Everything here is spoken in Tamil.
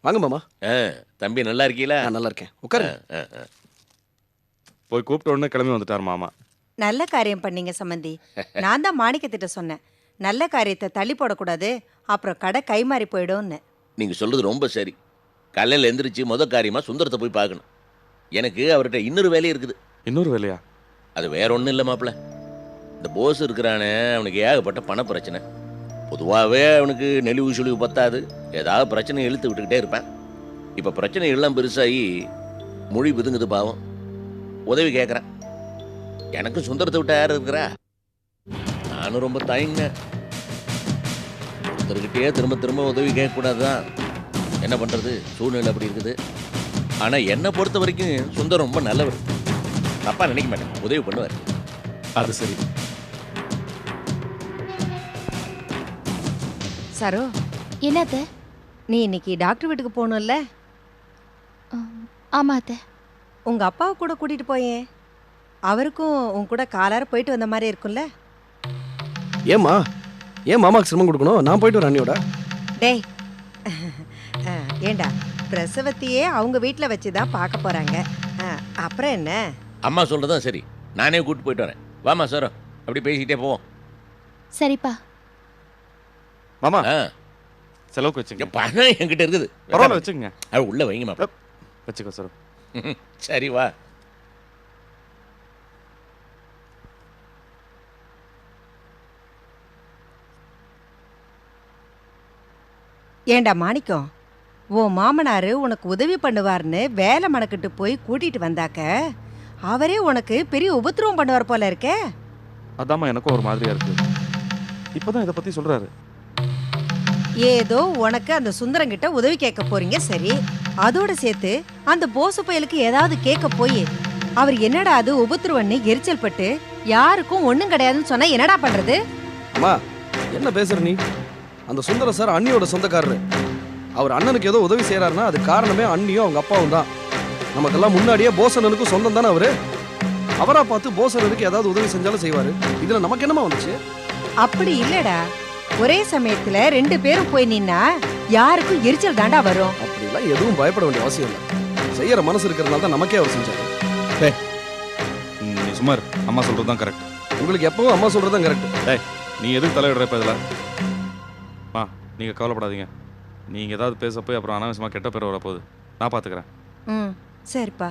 வாங்க மாமா. தம்பி நல்லா இருக்கீங்களா? நான் நல்லா இருக்கேன். உட்காரு. போய் கூப்பிட்ட உடனே கிளம்பி வந்துட்டார் மாமா. நல்ல காரியம் பண்ணீங்க சம்பந்தி. நான் தான் மாணிக்கத்திட்ட சொன்னேன், நல்ல காரியத்தை தள்ளி போடக்கூடாது, அப்புறம் கடை கைமாறி போயிடும்னு. நீங்க சொல்றது ரொம்ப சரி. காலையில் எந்திரிச்சு காரியமா சுந்தரத்தை போய் பார்க்கணும். எனக்கு அவர்கிட்ட இன்னொரு வேலையும் இருக்குது. இன்னொரு வேலையா? அது வேற ஒன்றும் இல்லை மாப்பிள்ள. இந்த போஸ் இருக்கிறானே, அவனுக்கு ஏகப்பட்ட பண பிரச்சனை. பொதுவாகவே அவனுக்கு நெளிவு சுழிவு பத்தாது, ஏதாவது பிரச்சனை இழுத்து விட்டுக்கிட்டே இருப்பேன். இப்போ பிரச்சனை எல்லாம் பெருசாகி மொழி பிதுங்குது பாவம். உதவி கேட்குறேன். எனக்கு சுந்தரத்தை விட்ட யார் இருக்கிறா? நானும் ரொம்ப தயங்கினேன். ஒருத்தர்கிட்டயே திரும்ப திரும்ப உதவி கேட்கக்கூடாது தான். என்ன பண்ணுறது, சூழ்நிலை அப்படி இருக்குது. ஆனால் என்னை பொறுத்த வரைக்கும் சுந்தரம் ரொம்ப நல்லவர். தப்பாக நினைக்க மாட்டேன், உதவி பண்ணுவார். அது சரி. சரோ, என்னத்த? நீ இன்னைக்கு டாக்டர் வீட்டுக்கு போகணும்ல? ஆமா அத்தை. உங்க அப்பாவை கூட கூட்டிட்டு போயேன். அவருக்கும் உன் கூட காலார போயிட்டு வந்த மாதிரி இருக்கும்ல. ஏம்மா, ஏன் மாமாக்கு சிரமம் கொடுக்கணும்? நான் போயிட்டு வரேன் அண்ணியோட. டேய், ஏண்டா, பிரசவத்தையே அவங்க வீட்டில் வச்சு தான் பார்க்க போறாங்க. அப்புறம் என்ன? அம்மா சொல்றதும் சரி, நானே கூப்பிட்டு போயிட்டு வரேன். வாமா சார், அப்படி பேசிக்கிட்டே போவோம். சரிப்பா. மாமா ஆ, செலவுக்கு வச்சுங்க. பணம் என்கிட்ட இருக்குது. பரவாயில்ல வச்சுங்க. அது உள்ள வைங்க மாப்பிள்ள. வச்சுக்கோ சார். சரி வா. ஏண்டா மாணிக்கம், உன் மாமனாரு உனக்கு உதவி பண்ணுவார்னு வேலை மணக்கிட்டு போய் கூட்டிட்டு வந்தாக்க அவரே உனக்கு பெரிய உபத்திரவம் பண்ணுவார் போல இருக்கே. அதாம்மா எனக்கும் ஒரு மாதிரியா இருக்கு. இப்பதான் இதை பத்தி சொல்றாரு. ஏதோ உனக்கு அந்த சுந்தரங்கிட்ட உதவி கேட்க போறீங்க, சரி. அதோட சேர்த்து அந்த போசு பயலுக்கு ஏதாவது கேட்க போய் அவர் என்னடா அது உபத்திரவன்னு எரிச்சல் பட்டு யாருக்கும் ஒண்ணும் கிடையாதுன்னு சொன்னா என்னடா பண்றது? அம்மா, என்ன பேசுற நீ? அந்த சுந்தர சார் அண்ணியோட சொந்தக்காரரு. அவர் அண்ணனுக்கு ஏதோ உதவி செய்யறாருன்னா அது காரணமே அண்ணியும் அவங்க அப்பாவும் தான். நமக்கெல்லாம் முன்னாடியே போசனனுக்கும் சொந்தம் தானே அவரு. அவரா பார்த்து போசனனுக்கு ஏதாவது உதவி செஞ்சாலும் செய்வாரு. இதுல நமக்கு என்னமா வந்துச்சு? அப்படி இல்லடா, ஒரே சமயத்துல 2 பேரும் போய் நின்னா யாருக்கும் எரிச்சல் தாண்டா வரும். அப்படிலாம் எதுவும் பயப்பட வேண்டிய அவசியம் இல்லை. செய்யற மனசு இருக்கிறதுனால தான் நமக்கே அவர் செஞ்சாரு. நீ சுமார். அம்மா சொல்றதுதான் கரெக்ட். உங்களுக்கு எப்பவும் அம்மா சொல்றதுதான் கரெக்ட். நீ எதுக்கு தலையிடுற இப்ப இதுல? நீங்க கவலைப்படாதீங்க. நீங்க ஏதாவது பேச போய் அப்புறம் அனாவசியமா கெட்ட பேர் வரப்போகுது. நான் பாத்துக்கிறேன். சரிப்பா.